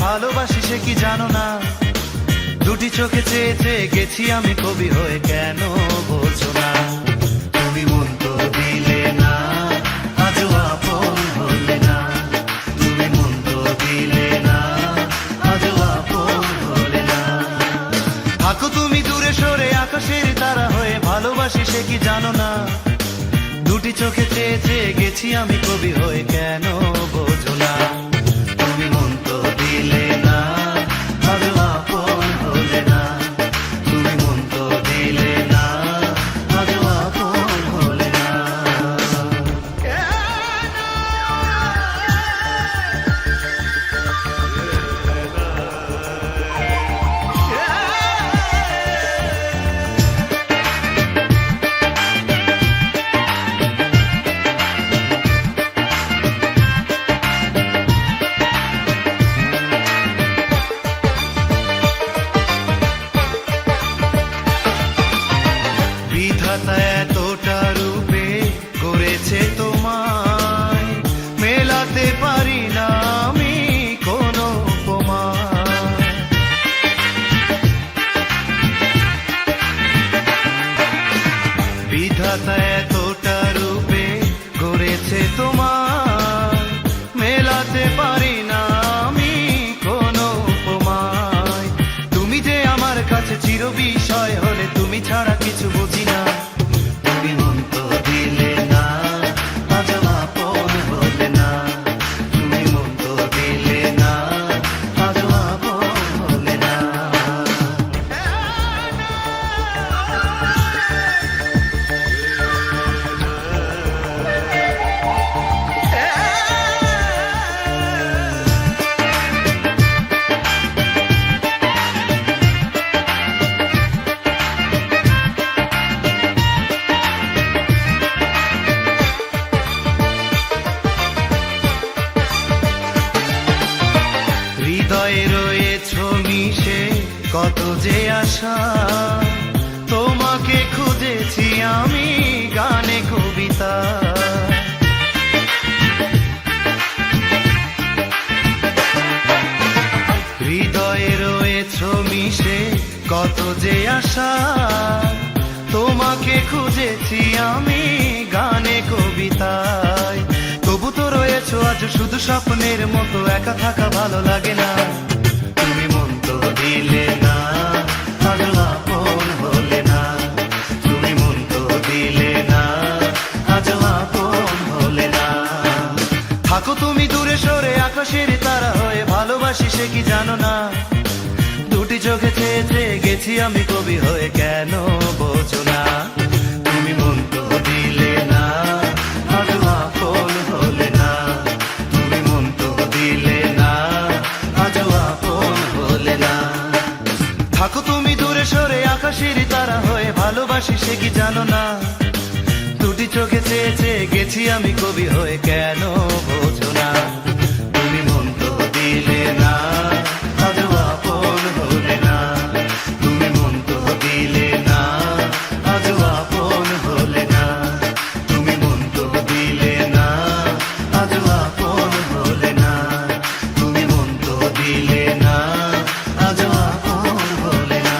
ভালোবাসি সে কি জানো না, দুটি চোখে চেয়ে চেয়ে গেছি আমি কবি হয়ে, কেন বোঝো না? তুমি মন তো দিলে না, আজও আপন হলে না। তুমি মন তো দিলে না, আজও আপন হলে না। থাকো তুমি দূরে সরে আকাশের তারা হয়ে, ভালোবাসি সে কি জানো না, দুটি চোখে চেয়ে চেয়ে গেছি আমি কবি হয়ে, কেন বোঝো না? তুমি মন তো দিলে না, আজও আপন হলে না। তুমি মন তো দিলে না, আজও আপন হলে না। বিধাতা এতটা রূপে করেছে তোমায়, মেলাতে পারি না আমি কোনো উপমায়। বিধাতা এতটা রূপে করেছে তোমায়, মেলাতে পারি না আমি কোনো উপমায়। তুমি যে আমার কাছে চির বিষয় হলে, তুমি ছাড়া কিছু বুঝি না। তুমি মন তো দিলে না, আজও আপন হলে না। তুমি মন তো দিলে না, আজও আপন হলে না। হৃদয়ে রয়েছ মিশে কত যে আশা, তোমাকে খুঁজেছি আমি গানে কবিতা। হৃদয়ে রয়েছ মিশে কত যে আশা, তোমাকে খুঁজেছি আমি গানে কবিতায়। তবু তো রয়েছ আজ শুধু স্বপ্নের মতো, একা থাকা ভালো লাগে না। তুমি মন তো দিলে না, আজও আপন হলে না। তুমি মন তো দিলে না, আজও আপন হলে না। থাকো তুমি দূরে সরে আকাশের তারা হয়ে, ভালোবাসি সে কি জানো না, দুটি চোখে চেয়ে চেয়ে গেছি আমি কবি হয়ে, কেন বোঝো না? তুমি মন তো দিলে না, আজও আপন হলে না। তুমি মন তো দিলে না, আজও আপন হলে না। থাকো তুমি দূরে সরে আকাশের তারা হয়ে, ভালোবাসি সে কি জানো না, দুটি চোখে চেয়ে চেয়ে গেছি আমি কবি হয়ে, কেন বোঝো না? তুমি মন তো দিলে না, আজও আপন হলে না। তুমি মন তো দিলে না, আজও আপন হলে না। তুমি মন তো দিলে না, আজও আপন হলে না। তুমি মন তো দিলে না, আজও আপন হলে না।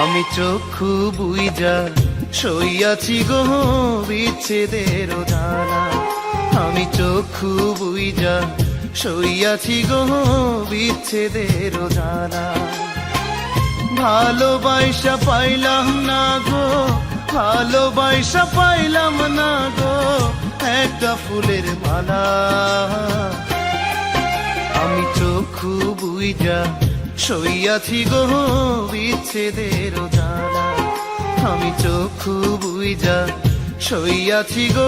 আমি চক্ষু বুইজা সইয়াছি গো বিচ্ছেদের জ্বালা, আমি চক্ষু বুইজা সইয়াছি গো বিচ্ছেদের জ্বালা। ভালোবাসা পাইলাম না গো, ভালোবাসা পাইলাম না গো একটা ফুলের মালা। আমি চক্ষু বুইজা সইয়াছি গো বিচ্ছেদের জ্বালা, আমি চক্ষু বুইজা সইয়াছি গো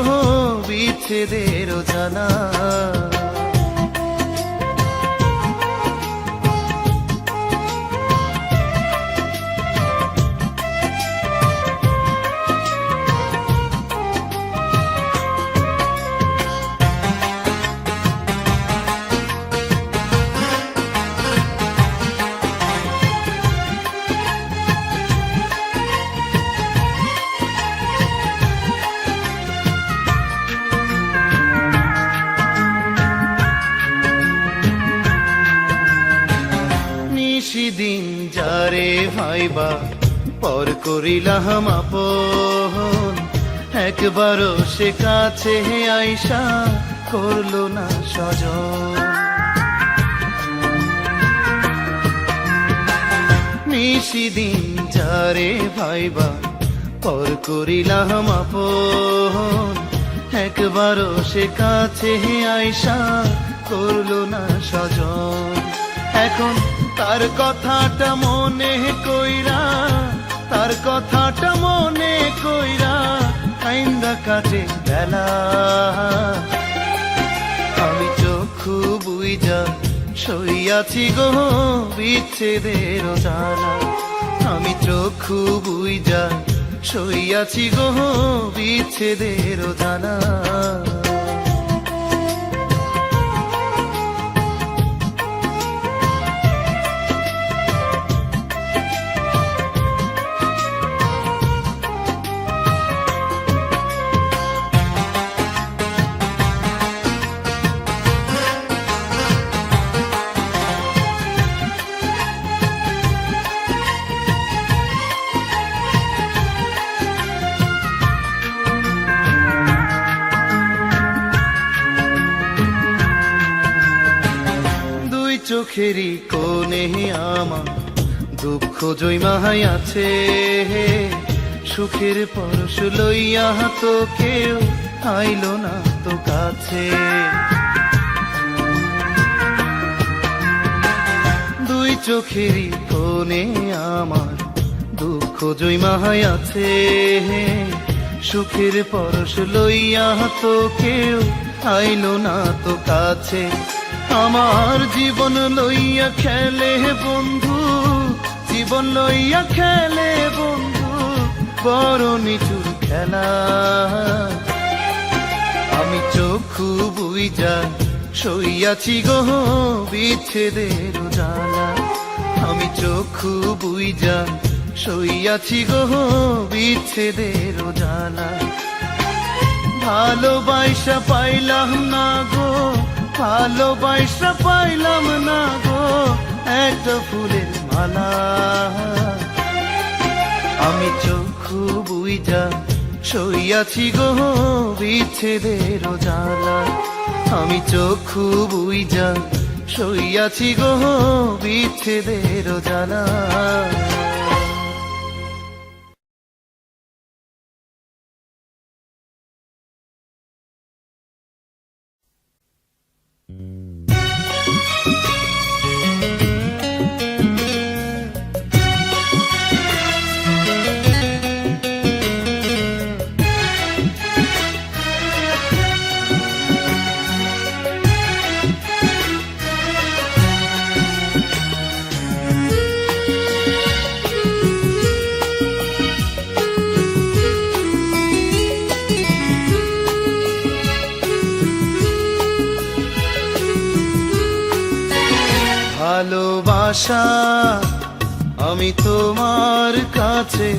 বিচ্ছেদের জ্বালা। দিন যারে ভাইবা পর করিলাম আপন, একবারও সে কাছে আইসা করলো না সজন। নিশিদিন যারে ভাইবা পর করিলাম আপন, একবারও সে কাছে আইসা করলো না সজন। এখন তার কথাটা মনে কইরা, তার কথাটা মনে কইরা আইন্দা কাটে বেলা। আমি চক্ষু বুইজা সইয়াছি গো বিচ্ছেদের জ্বালা, আমি চক্ষু বুইজা সইয়াছি গো বিচ্ছেদের জ্বালা। চোখেরই কোণে আমার দুঃখ জৈমাই আছে, সুখের পরশ লইয়া তো কেউ আইলো না তো কাছে। দুই চোখেরই কোণে আমার দুঃখ জৈমাই আছে, সুখের পরশ লইয়া তো কেউ আইলো না তো কাছে। আমার জীবন লইয়া খেলে বন্ধু, জীবন লইয়া খেলে বন্ধু বড় নিঠুর খেলা। আমি চক্ষু বুইজা সইয়াছি গো বিচ্ছেদের জ্বালা, আমি চক্ষু বুইজা সইয়াছি গো বিচ্ছেদের জ্বালা। ভালোবাসা পাইলাম না গো, ভালোবাসা পাইলাম না গো একটা ফুলের মালা। আমি চক্ষু বুইজা সইয়াছি গো বিচ্ছেদের জ্বালা, আমি চক্ষু বুইজা সইয়াছি গো বিচ্ছেদের জ্বালা। ভালোবাসা আমি তোমার কাছে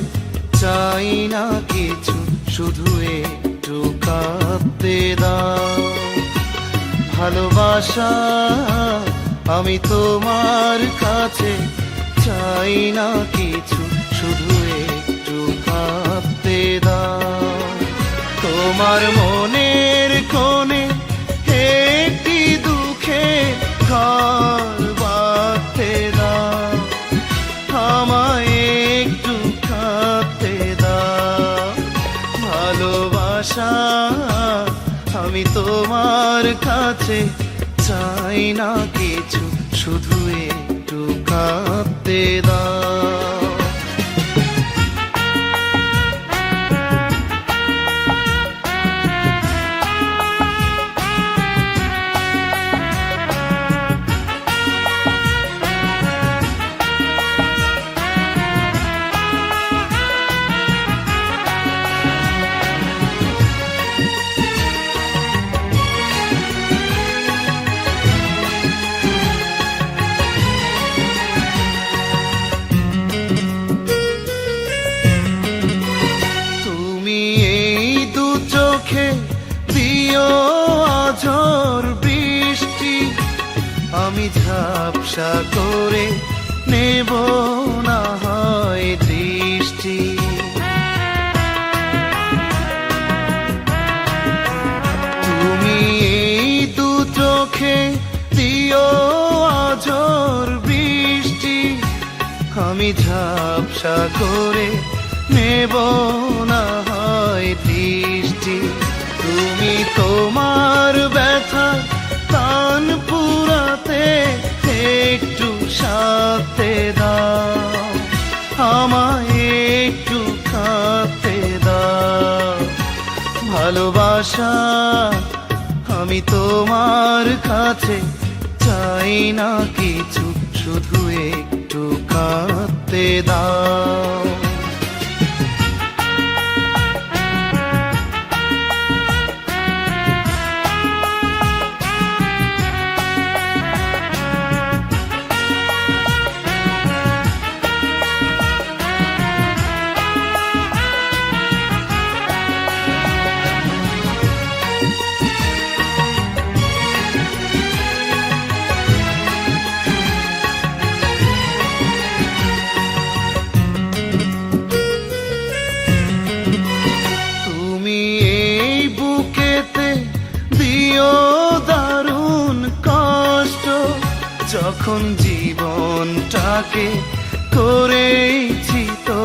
চাই না কিছু, শুধু একটু কাঁদতে দাও। ভালোবাসা আমি তোমার কাছে চাই না কিছু, শুধু একটু কাঁদতে দাও। তোমার মনের কোণে একটি দুঃখে ঘর বাঁধতে দাও, আমায় একটু কাঁদতে দাও। ভালোবাসা আমি তোমার কাছে চাই না কিছু, শুধু একটু কাঁদতে দাও। আমি ঝাপসা করে নেব না হয় দৃষ্টি, তুমি এই দু চোখে দিও আঝড় বৃষ্টি। আমি ঝাপসা করে নেব না হয় দৃষ্টি। তুমি তোমার ব্যথা প্রাণ পুরাতে একটু সাথে দাও, আমায় একটু কাঁদতে দাও। ভালোবাসা আমি তোমার কাছে চাই না কিছু, শুধু একটু কাঁদতে দাও। যখন জীবনটাকে করেছি তো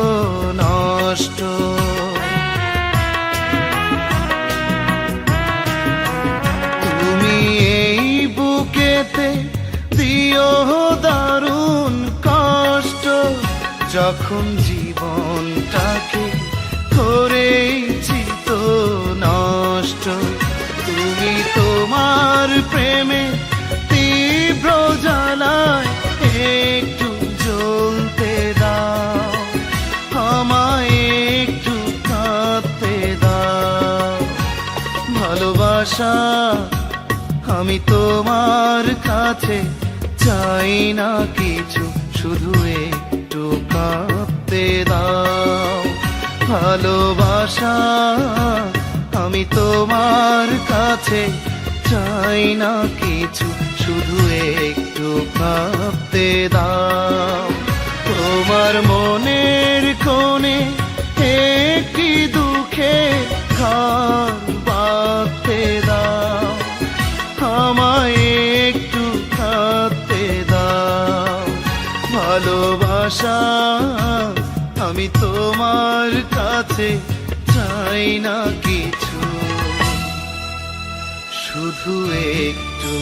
নষ্ট, তুমি এই বুকেতে দিও দারুণ কষ্ট। যখন জীবনটাকে করেছি তো নষ্ট, তুমি তোমার প্রেমে তীব্র জ্বালায় একটু জ্বলতে দাও, আমায় একটু কাঁদতে দাও। ভালোবাসা আমি তোমার কাছে চাই না কিছু, শুধু একটু কাঁদতে দাও। ভালোবাসা আমি তোমার কাছে চাই না কিছু, শুধু একটু কাঁদতে দাও। তোমার মনের কোণে একটি দুঃখে ঘর বাঁধতে দাও, আমায় একটু কাঁদতে দাও। ভালোবাসা আমি তোমার কাছে চাই না কিছু, শুধু একটু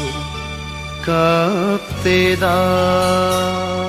কাঁদতে দাও।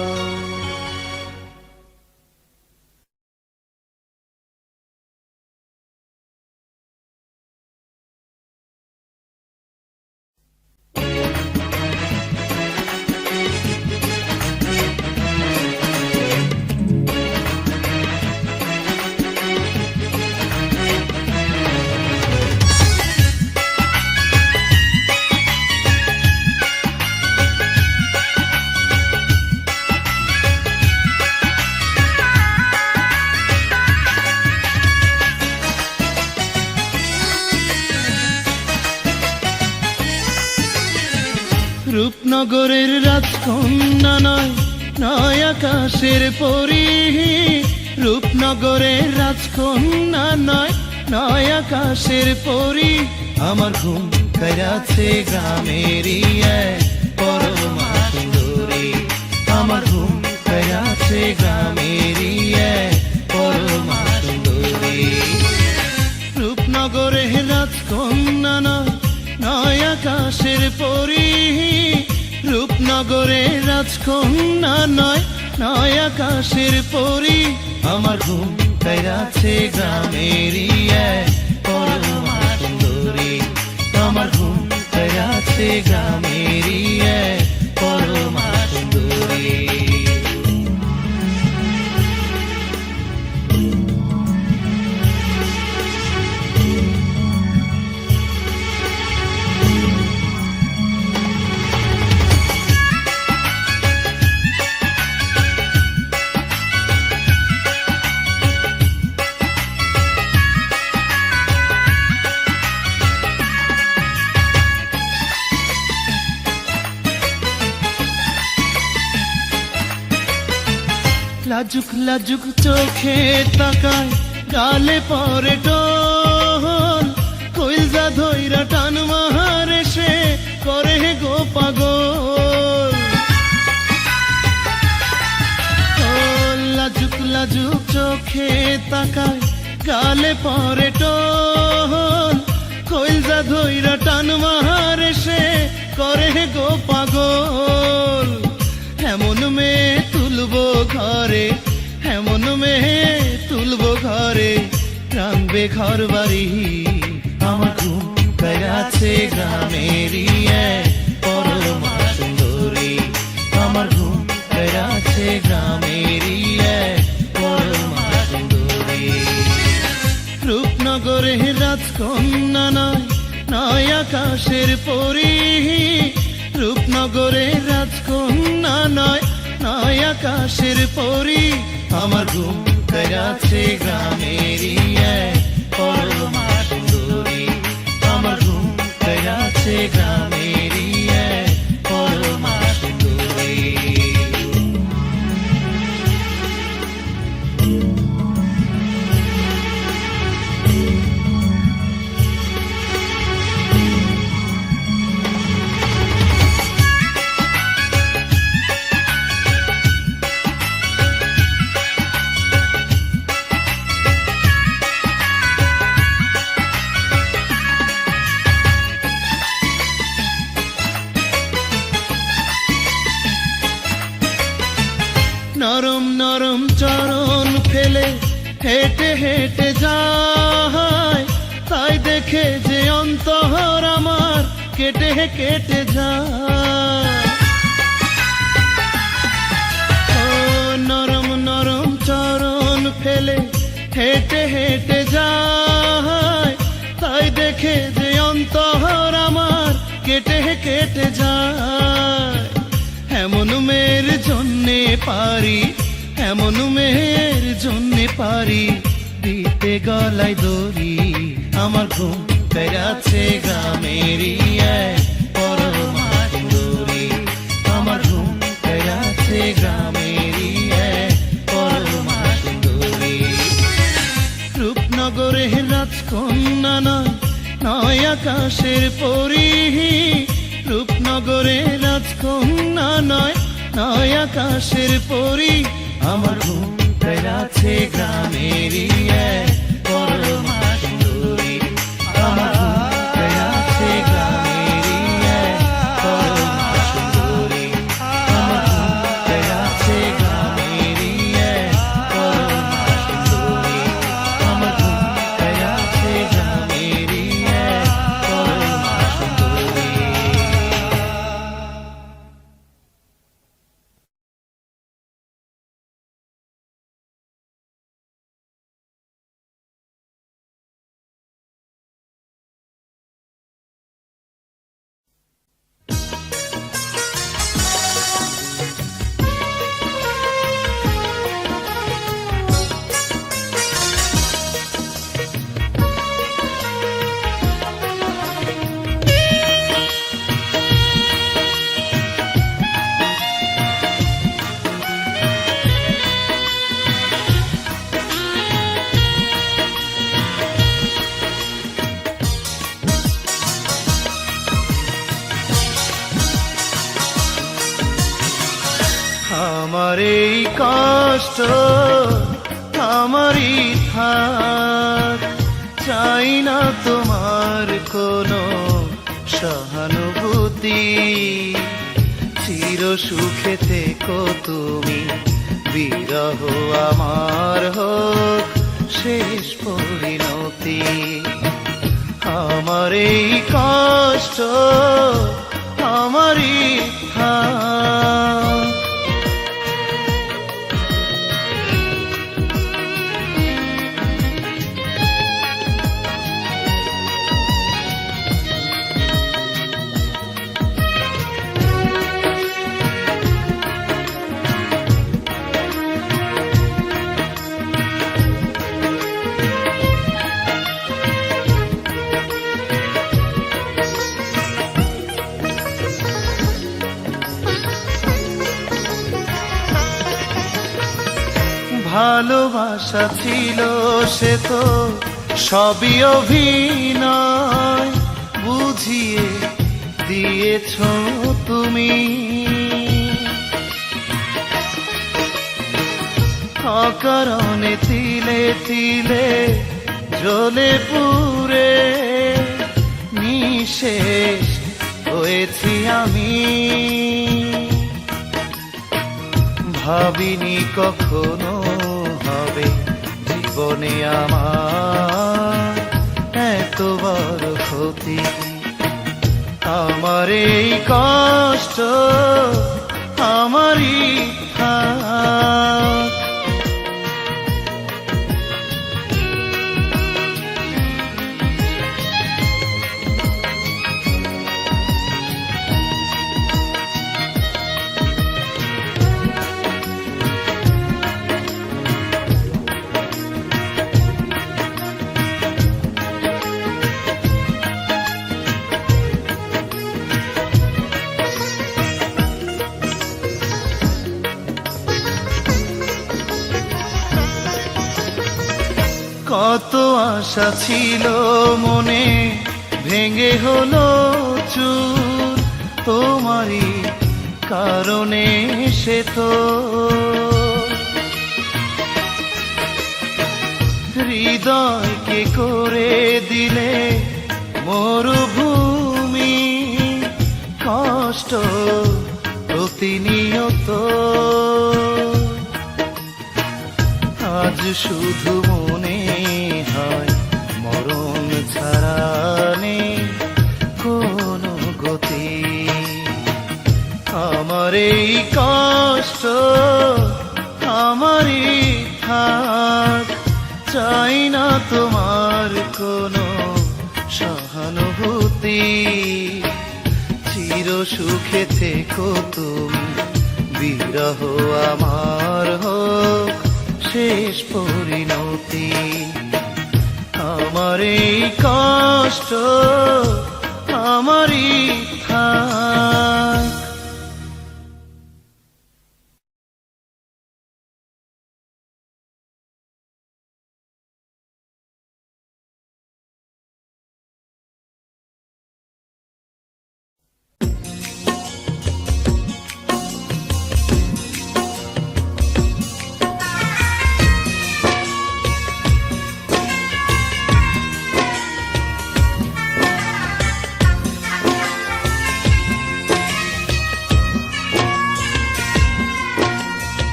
রূপনগরের রাজকন্যা নয়, নয় আকাশের পরী। রূপনগরের রাজকন্যা নয়, নয় আকাশের পরি আমার ঘুম কাইরাছে গ্রামেরই এক পরমা সুন্দরী আমার ঘুম কাইরাছে গ্রামেরই এক পরমা সুন্দরী রূপনগরে রাজকন্যা নয় আকাশের পরি রূপনগরে রাজকন্যা নয় আকাশের পরি আমার ঘুম কাইরাছে গ্রামেরই এক পরমা সুন্দরী আমার ঘুম কাইরাছে গ্রামেরই এক পরমা সুন্দরী লাজুক লাজুক চোখে তাকায় গালে পরে টোল কইলজা ধইরা টান মারে সে করে গো পাগল লাজুক লাজুক চোখে তাকায় গালে পরে টোল কইলজা ধইরা টান মারে সে করে গো পাগল এমন মেয়ে তুলবো ঘরে এমন মেয়ে তুলবো ঘরে রাঙবে ঘর বাড়ি আমার ঘুম কাইরাছে গ্রামেরই এক পরমা সুন্দরী আমার ঘুম কাইরাছে গ্রামেরই এক পরমা সুন্দরী রূপনগরে রাজকন্যা নয় আকাশের পরি রূপনগরে রাজকন্যা নয় আকাশের পরি আমার ঘুম কাইরাছে গ্রামেরই এক পরমা সুন্দরী আমার ঘুম কাইরাছে গ্রামেরই এক পরমা সুন্দরী নরম নরম চরণ ফেলে হেঁটে হেঁটে যায় তাই দেখে যে অন্তর আমার কেটে কেটে যায় নরম নরম চরণ ফেলে হেঁটে হেঁটে যায় তাই দেখে যে অন্তর আমার কেটে কেটে যায় এমন মেয়ের জন্যে পারি এমন মেয়ের জন্যে পারি দিতে গলায় দড়ি আমার ঘুম কাইরাছে গ্রামেরই এক পরমা সুন্দরী আমার ঘুম কাইরাছে গ্রামেরই এক পরমা সুন্দরী রূপনগরে রাজকন্যা নয় আকাশের পরি রূপনগরে রাজকন্যা নয় আকাশের পরি আমার ঘুম কাইরাছে গ্রামেরই এক পরমা সুন্দরী আমার ঘুম কাইরাছে গ্রামেরই এক পরমা সুন্দরী আমার ঘুম কাইরাছে গ্রামেরই এক পরমা সুন্দরী আমার ঘুম কাইরাছে গ্রামেরই এক পরমা সুন্দরী কষ্ট আমারই থাক, চাই না তোমার কোনো সহানুভূতি। চির সুখে থেকো তুমি, বিরহ আমার হোক শেষ পরিণতি। আমার এই কষ্ট আমারই থাক। ভালোবাসা ছিল সে তো সবই অভিনয়, বুঝিয়ে দিয়েছ তুমি। অকারণে তিলে তিলে জ্বলে পুড়ে নিঃশেষ হয়েছি আমি। ভাবিনি কখনো হবে জীবনে আমার এত বড় ক্ষতি। আমার এই কষ্ট আমারই থাক। কত আশা ছিল মনে ভেঙে হলো চুর, তোমারই কারণে সে তো। হৃদয়কে করে দিলে মরুভূমি, কষ্ট প্রতিনিয়ত। আজ শুধু মনে হয় মরণ ছাড়া নেই কোনো গতি। আমার এই কষ্ট আমারই থাক, চাই না তোমার কোনো সহানুভূতি। চির সুখে থেকো তুমি, বিরহ আমার হোক শেষ পরিণতি। আমার এই কষ্ট আমারই থাক।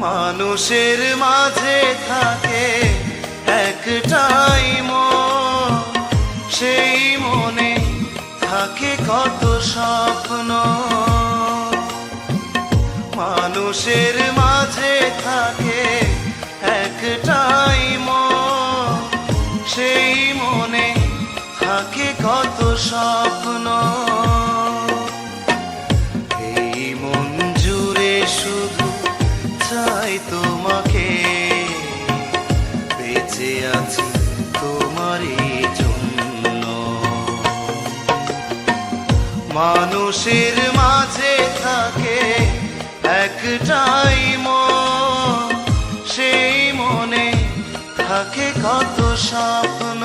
মানুষের মাঝে থাকে একটাই মন, সেই মনে থাকে কত স্বপ্ন। মানুষের মাঝে থাকে একটাই মন, সেই মনে থাকে কত স্বপ্ন। এই মন জুড়ে শুধু চাই তোমাকে, বেঁচে আছি তোমারই জন্য। মানুষের মাঝে থাকে একটাই মন, সেই মনে থাকে কত স্বপ্ন।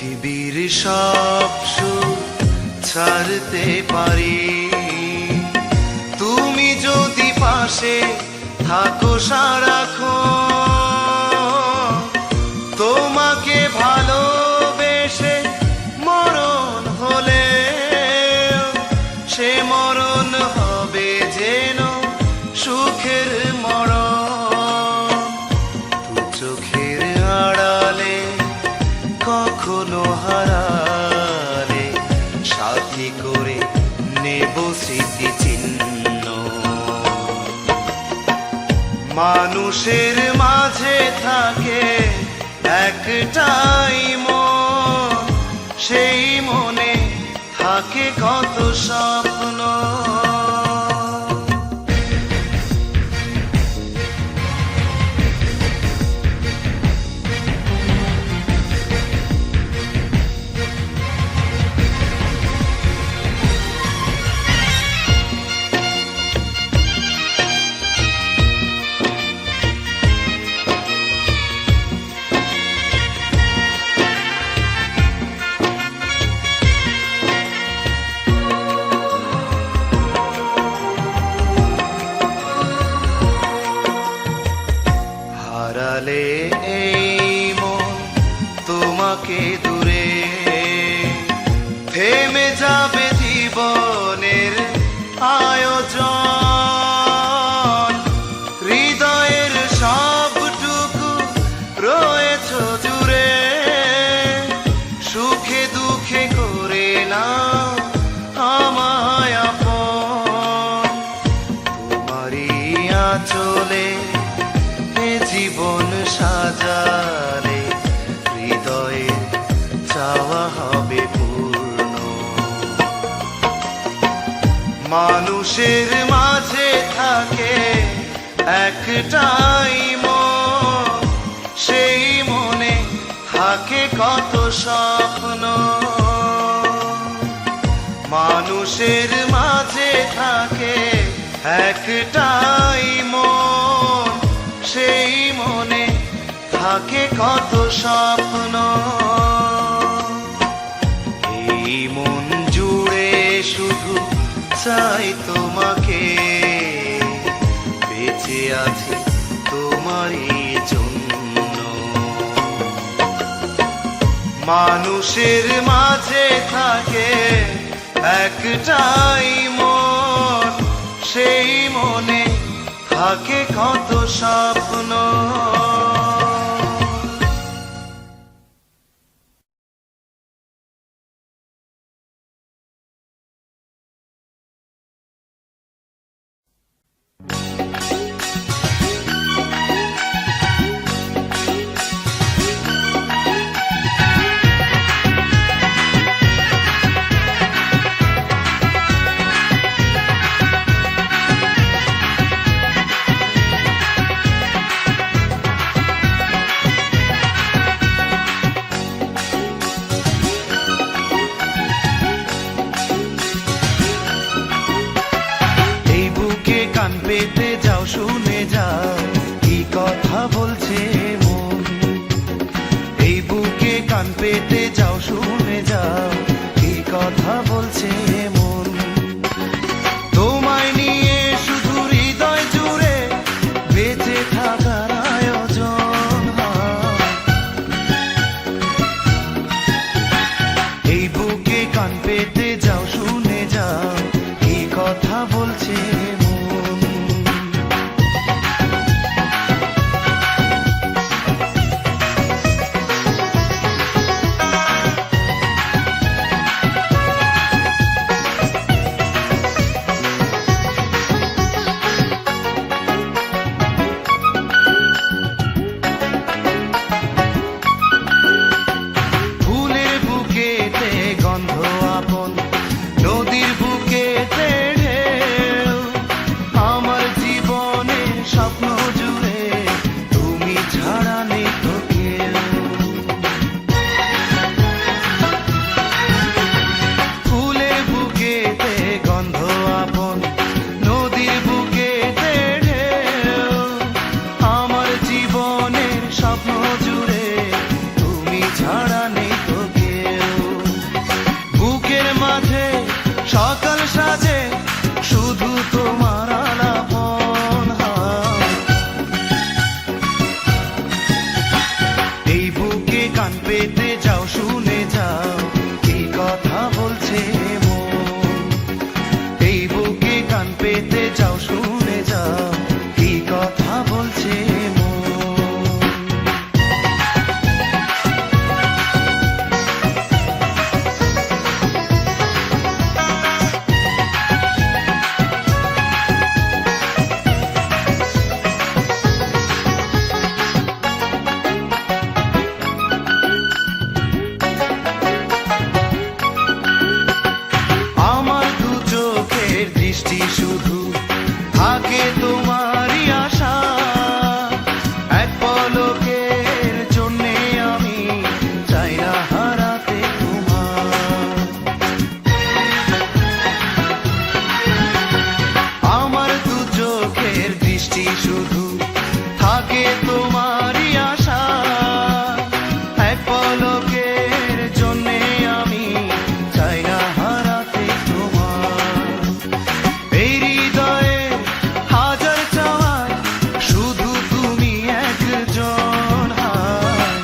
পৃথিবীর সব সুখ ছাড়তে পারি, তুমি যদি পাশে থাকো সারাক্ষণ। তোমাকে ভালোবেসে মরণ হলে সে মরণ হবে যেন সুখের মরণ। দু চোখের আড়ালে কখনো হারালে সাথী করে নেব স্মৃতিচিহ্ন। মানুষের মাঝে থাকে একটাই মন, সেই মনে থাকে কত স্বপ্ন। হারালে এই মন তোমাকে দূরে, থেমে যাবে জীবনের আয়োজন। হৃদয়ের সবটুকু রয়েছ জুড়ে, সুখে দুঃখে করে না আমায় আপন। তোমারই আঁচলে জীবন সাজালে হৃদয়ে চাওয়া হবে পূর্ণ। মানুষের মাঝে থাকে একটাই মন, সেই মনে থাকে কত স্বপ্ন। মানুষের মাঝে থাকে একটাই মন, সেই মনে থাকে কত স্বপ্ন। এই মন জুড়ে শুধু চাই তোমাকে, বেঁচে আছি তোমারই জন্য। মানুষের মাঝে থাকে একটাই মন, সেই মনে থাকে কত স্বপ্ন। কান পেতে যাও, শুনে যাও কি কথা বলছে মন। এই বুকে কান পেতে যাও, শুনে যাও কি কথা বলছে মন। তোমায় নিয়ে শুধু হৃদয় জুড়ে বেঁচে থাকার আয়োজন। এই বুকে কান পেতে যাও, শুনে যাও কি কথা বলছে মন। সকাল সাজে শুধু তোমার আলাপন হয়। এই বুকে কান পেতে যাও, শুনে যাও কি কথা বলছে মন। এই বুকে কান পেতে যাও, শুনে যাও কি কথা বলছে মন। দৃষ্টি শুধু থাকে তোমারই আশা, এক পলকের জন্যে আমি চাই না হারাতে তোমার। আমার দু চোখের দৃষ্টি শুধু থাকে তোমারই আশা, এক পলকের জন্যে আমি চাই না হারাতে তোমার। এই হৃদয়ে হাজার চাওয়ায় শুধু তুমি একজন হায়।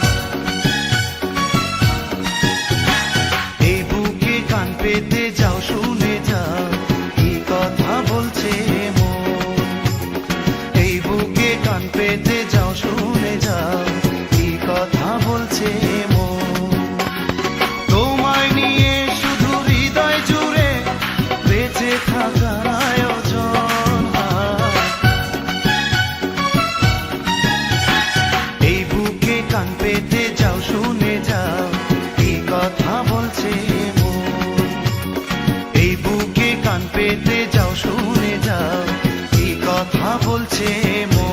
এই বুকে কান পেতে যাও, শুনে যাও কি কথা বলছে মন। এই বুকে কান পেতে যাও, শুনে যাও কি কথা বলছে মন। তোমায় নিয়ে শুধু হৃদয় জুড়ে বেঁচে থাকার আয়োজন হয়। এই বুকে কান পেতে যাও, শুনে যাও কি কথা বলছে মন। এই বুকে কান পেতে যাও, শুনে যাও কি কথা বলছে মন।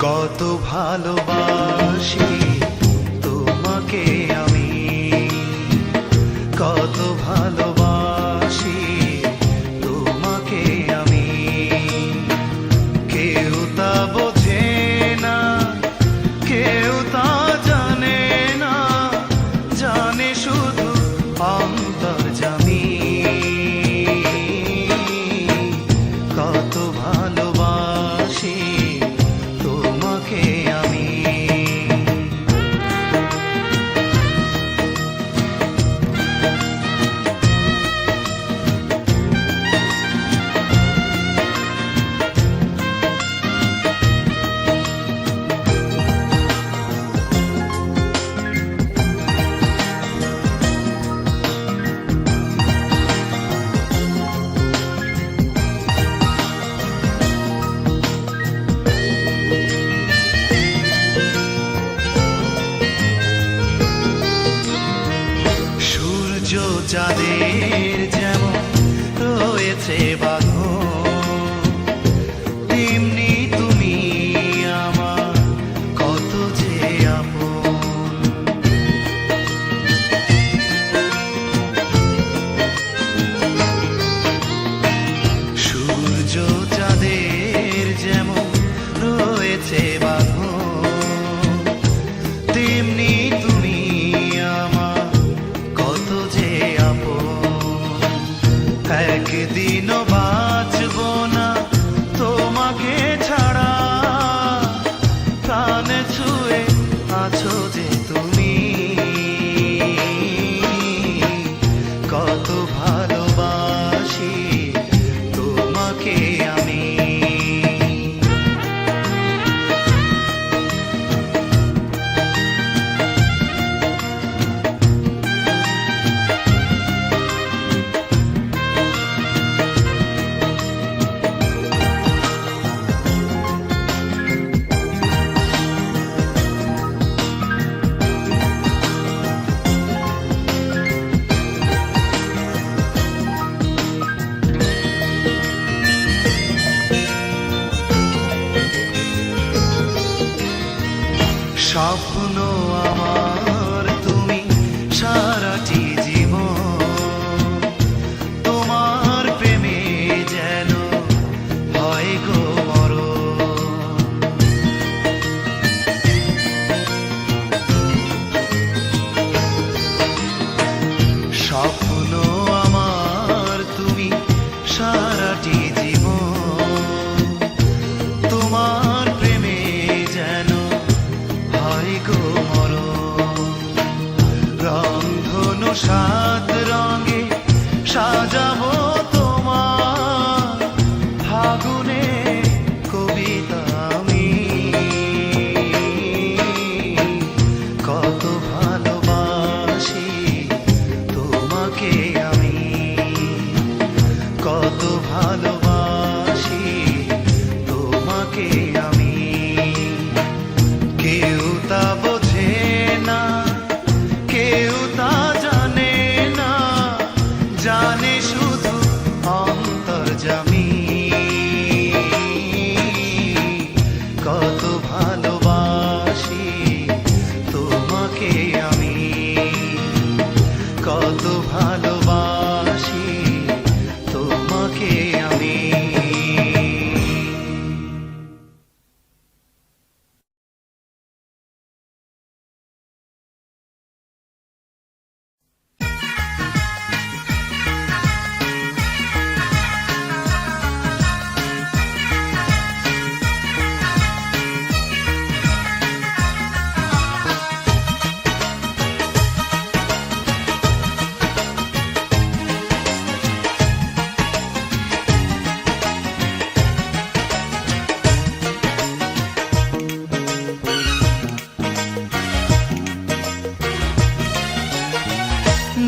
কত ভালোবাসি তোমাকে আমি, কত ভালোবাসি তোমাকে আমি। কেউ তা বোঝে না, কেউ তা জানে না, জানে শুধু অন্তর্যামী। কত ভালোবাসি তোমাকে আমি। সূর্য চাঁদের যেমন রয়েছে বাঁধন, তেমনি তুমি আমার কত যে আপন। সূর্য চাঁদের যেমন রয়েছে বাঁধন, তেমনি তুমি আমার কত যে আপন। একদিনও বাঁচব না তোমাকে ছাড়া, প্রাণ ছুঁয়ে আছো যে তুমি। কত ভালোবাসি তোমাকে আমি। সাজাবো তোমার ফাগুনে কবিতা আমি। কত ভালোবাসি তোমাকে আমি, কত ভালোবাসি তোমাকে আমি। কেউ তা বোঝে না, কেউ তা জানে না, জানে শুধু অন্তর্যামী। কত ভালোবাসি তোমাকে আমি, কত ভালোবাসি তোমাকে আমি।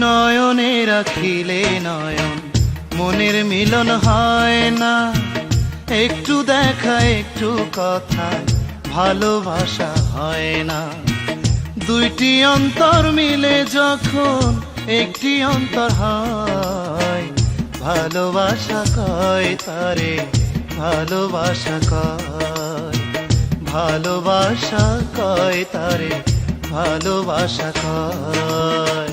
নয়নে রাখিলে নয়ন, মনের মিলন হয় না। একটু দেখা একটু কথা, ভালোবাসা হয় না। দুইটি অন্তর মিলে যখন একটি অন্তর হয়, ভালোবাসা কয় তারে, ভালোবাসা কয়, ভালোবাসা কয় তারে, ভালোবাসা কয়।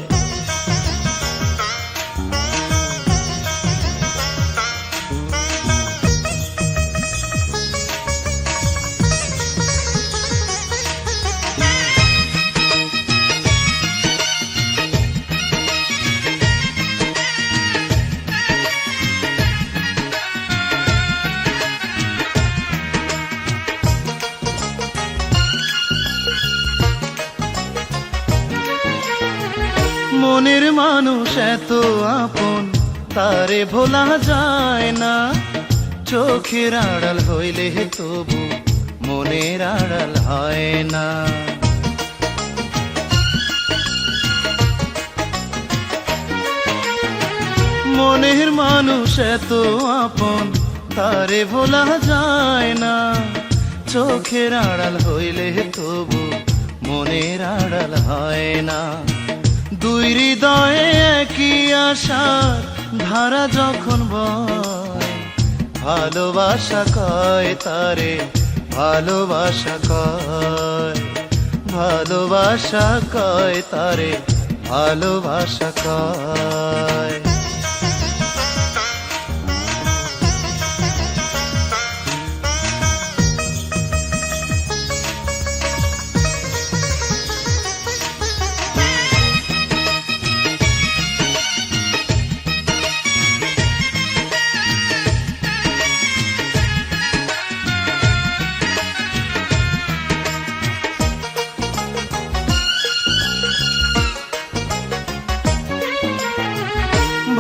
মনের মানুষ এত আপন, তারে ভোলা যায় না। চোখের আড়াল হইলে তবু মনের আড়াল হয় না। মনের মানুষ এত আপন, তারে ভোলা যায় না। চোখের আড়াল হইলে তবু মনের আড়াল হয় না। দুই হৃদয়ে একই আশার ধারা যখন বয়, ভালোবাসা কয় তারে, ভালোবাসা কয়, ভালোবাসা কয় তারে, ভালোবাসা কয়।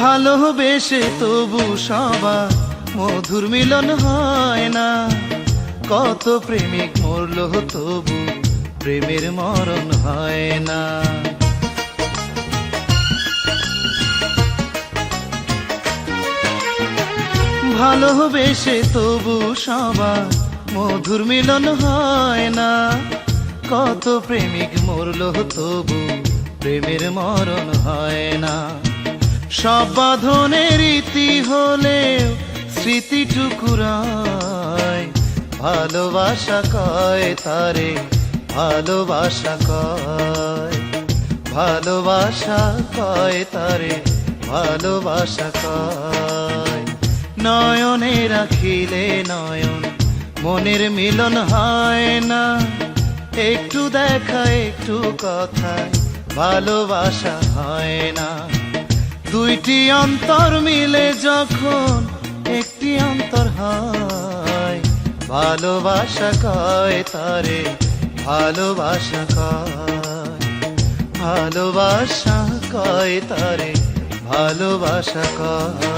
ভালোবেসে তবু সবার মধুর মিলন হয় না। কত প্রেমিক মরল তবু প্রেমের মরণ হয় না। ভালোবেসে তবু সবার মধুর মিলন হয় না। কত প্রেমিক মরল তবু প্রেমের মরণ হয় না। সব বাঁধনের রীতি হলেও স্মৃতিটুকু রয়, ভালোবাসা কয় তারে, ভালোবাসা কয়, ভালোবাসা কয় তারে, ভালোবাসা কয়। নয়নে রাখিলে নয়ন, মনের মিলন হয় না। একটু দেখা একটু কথায় ভালোবাসা হয় না। দুইটি অন্তর মিলে যখন একটি অন্তর হয়, ভালোবাসা কয় তারে, ভালোবাসা কয়, ভালোবাসা কয় তারে, ভালোবাসা কয়।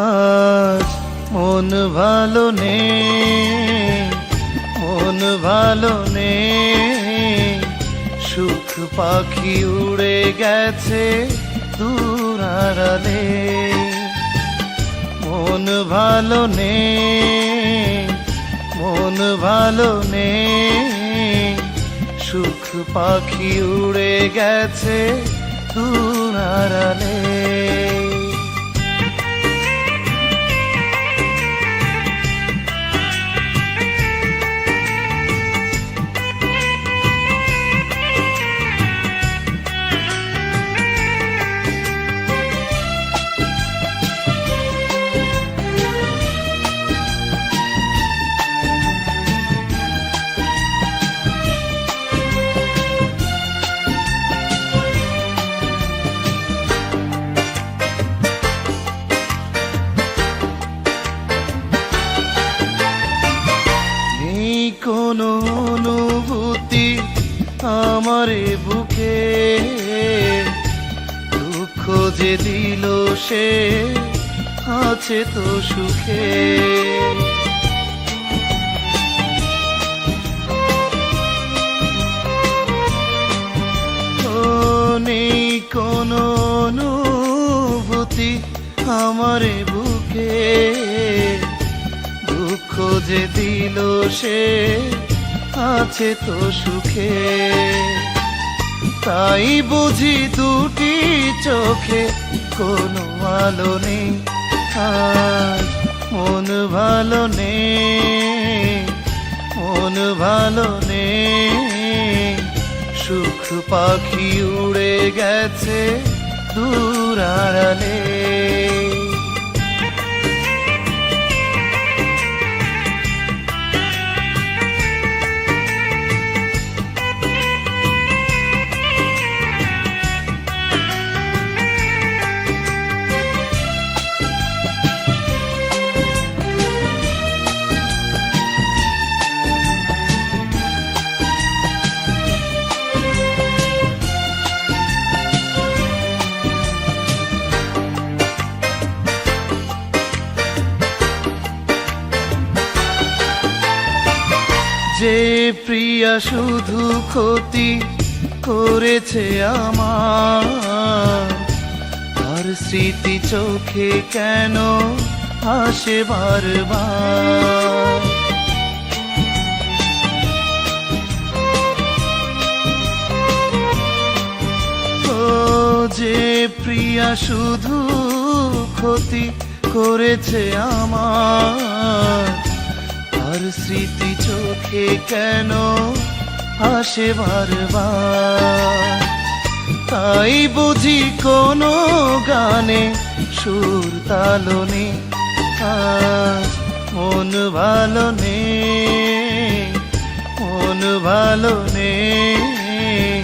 আজ মন ভালো নেই, মন ভালো নেই, সুখ পাখি উড়ে গেছে দূর আড়ালে। মন ভালো নেই, মন ভালো নেই, সুখ পাখি উড়ে গেছে দূর আড়ালে। কোনো অনুভূতি আমারে বুকে, দুঃখ যে দিল সে আছে তো সুখে। ও নেই কোনো অনুভূতি আমারে বুকে, দুঃখ যে দিল সে আছে তো সুখে। তাই বুঝি দুটি চোখে কোনো আলো নেই, আজ মন ভালো নেই, মন ভালো নেই, সুখ পাখি উড়ে গেছে দূর আড়ালে। যে প্রিয়া শুধু ক্ষতি করেছে আমার, আর স্মৃতি চোখে কেন আসে বারবার। ও যে প্রিয়া শুধু ক্ষতি করেছে আমার, আর স্মৃতি চোখে কেন আসে বারবার। তাই বুঝি কোনো গানে সুর তালো নেই, আজ মন ভালো নেই, মন ভালো নেই,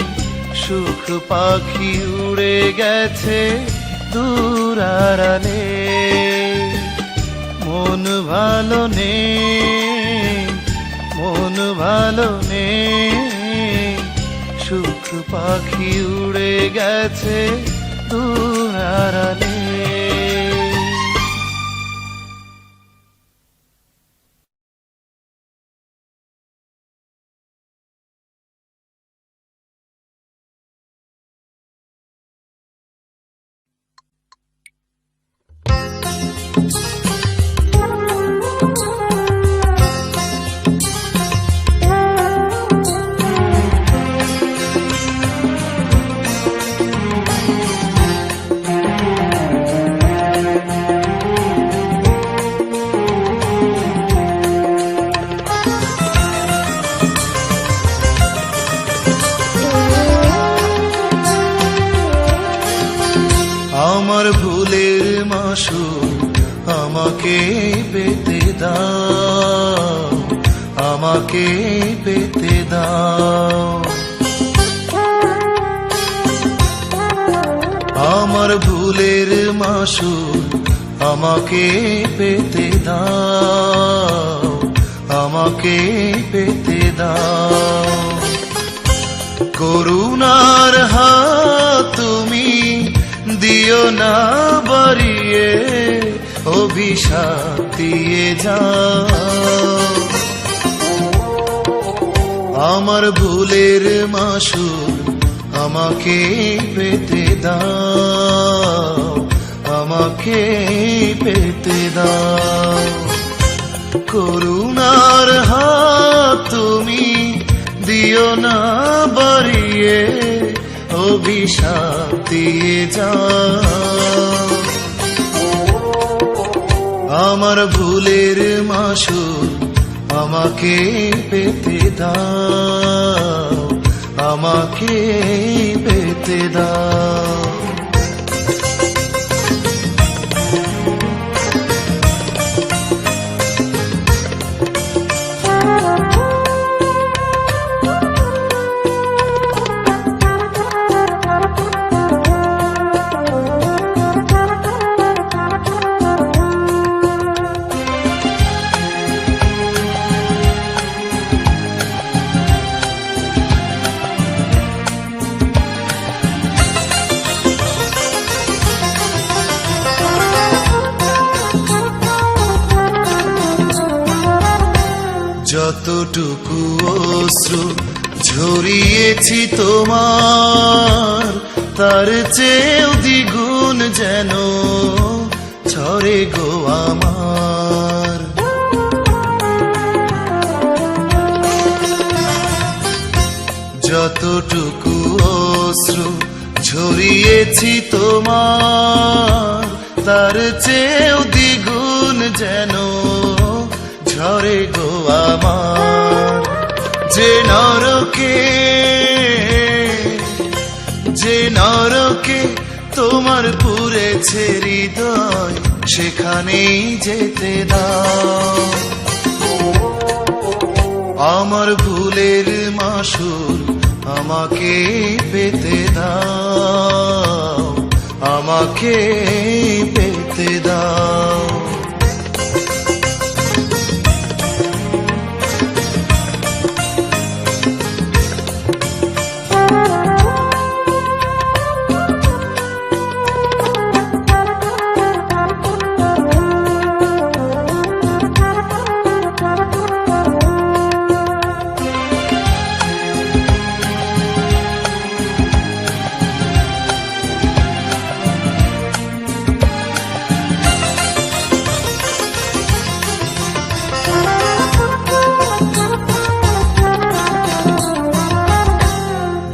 সুখ পাখি উড়ে গেছে দূর আড়ালে। মন ভালো নেই, মন ভালো নেই, সুখ পাখি উড়ে গেছে দূর আড়ালে। আমাকে পেতে দাও, আমাকে পেতে দাও। আমার ভুলের মাসুল আমাকে পেতে দাও, আমাকে পেতে দাও। করুণার হাত তুমি দিও না বাড়িয়ে, অভিশাপ দিয়ে যাও। আমার ভুলের মাসুল আমাকে পেতে দাও, আমাকে পেতে দাও। করুণার হাত তুমি দিও না বাড়িয়ে, অভিশাপ দিয়ে যাও। আমার ভুলের মাসুল আমাকে পেতে দাও, আমাকে পেতে দাও। যতটুকু অশ্রু ঝরিয়েছি তোমার, তার চেয়েও দ্বিগুণ যেন ঝরে গো আমার। যতটুকু অশ্রু ঝরিয়েছি তোমার, তার চেয়েও দ্বিগুণ যেন ঝরে গো আমার। যে নরকে, যে নরকে তোমার পুড়েছে হৃদয়, সেখানেই যেতে দাও। আমার ভুলের মাসুল আমাকে পেতে দাও, আমাকে পেতে দাও।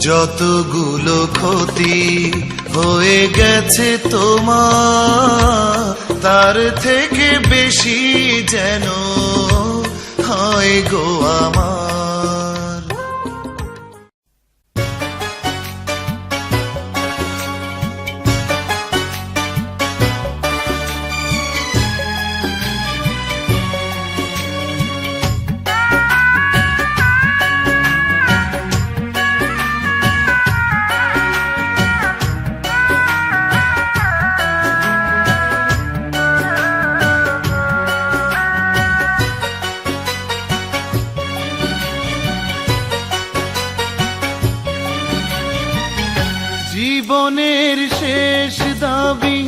যতগুলো ক্ষতি হয়ে গেছে তোমার, তার থেকে বেশি যেন হয় গো আমার। জীবনের শেষ দাবি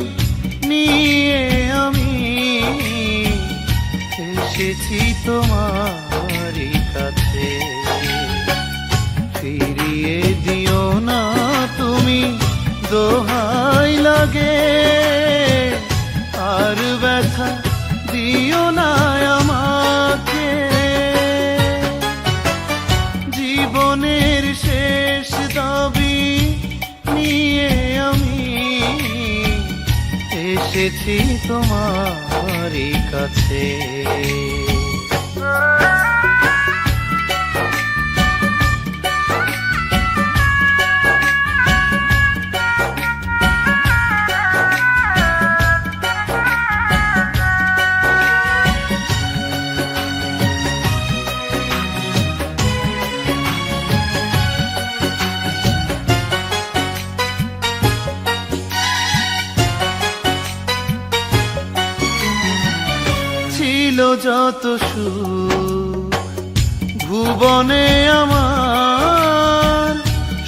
নিয়ে আমি এসেছি তোমারই কাছে। ফিরিয়ে দিও না তুমি দোহাই লাগে, আর ব্যথা দিও না আমাকে। জীবনের শেষ দাবি নিয়ে আমি এসেছি তোমারই কাছে। ছিল যত সুখ ভুবনে আমার,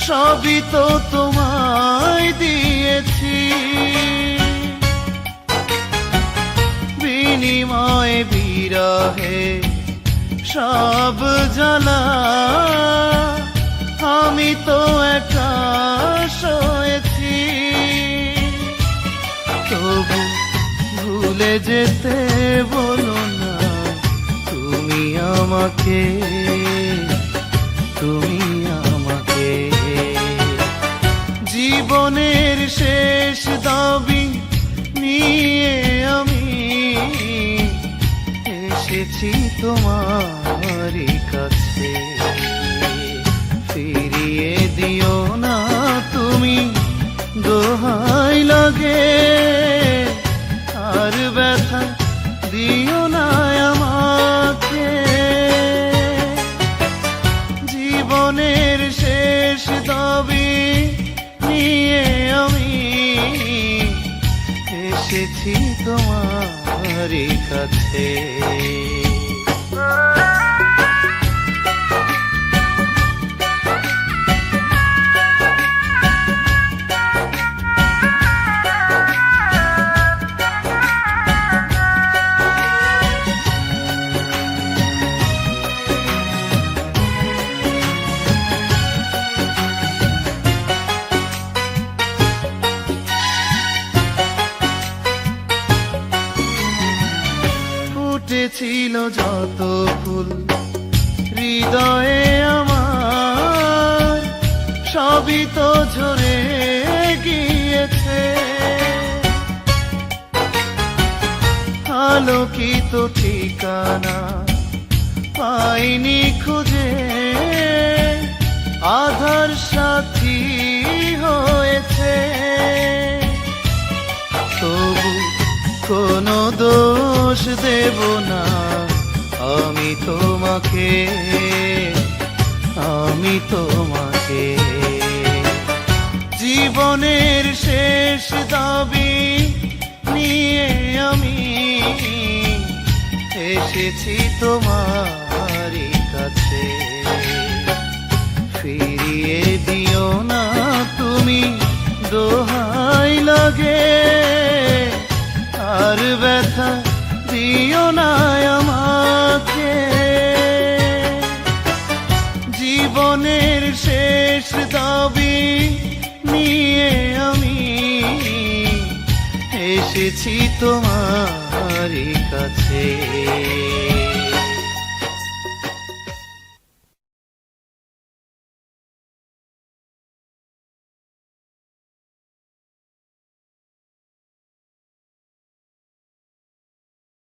সবই তো তোমায় দিয়েছি। বিনিময়ে বিরহে সব জ্বালা, আমি তো একা সয়েছি। তবু ভুলে যেতে বলো না তুমি আমাকে, তুমি আমাকে। জীবনের শেষ দাবি নিয়ে আমি এসেছি তোমারই কাছে। ফিরিয়ে দিও না তুমি, দোহাই লাগে, আর ব্যথা দিও না আমাকে। জীবনের শেষ দাবি নিয়ে আমি এসেছি তোমারই কাছে। ফুটেছিল যত ফুল হৃদয়ে আমার, সবই তো ঝরে গিয়েছে। আলোকিত ঠিকানা পাইনি খুঁজে, আধার সাথী হয়েছে। তবু কোনো দোষ দেব না আমি তোমাকে, আমি তোমাকে। জীবনের শেষ দাবি নিয়ে আমি এসেছি তোমারই কাছে। ফিরিয়ে দিও না তুমি, দোহাই লাগে, আর ব্যথা দিও না আমাকে। জীবনের শেষ দাবি নিয়ে আমি এসেছি তোমারই কাছে।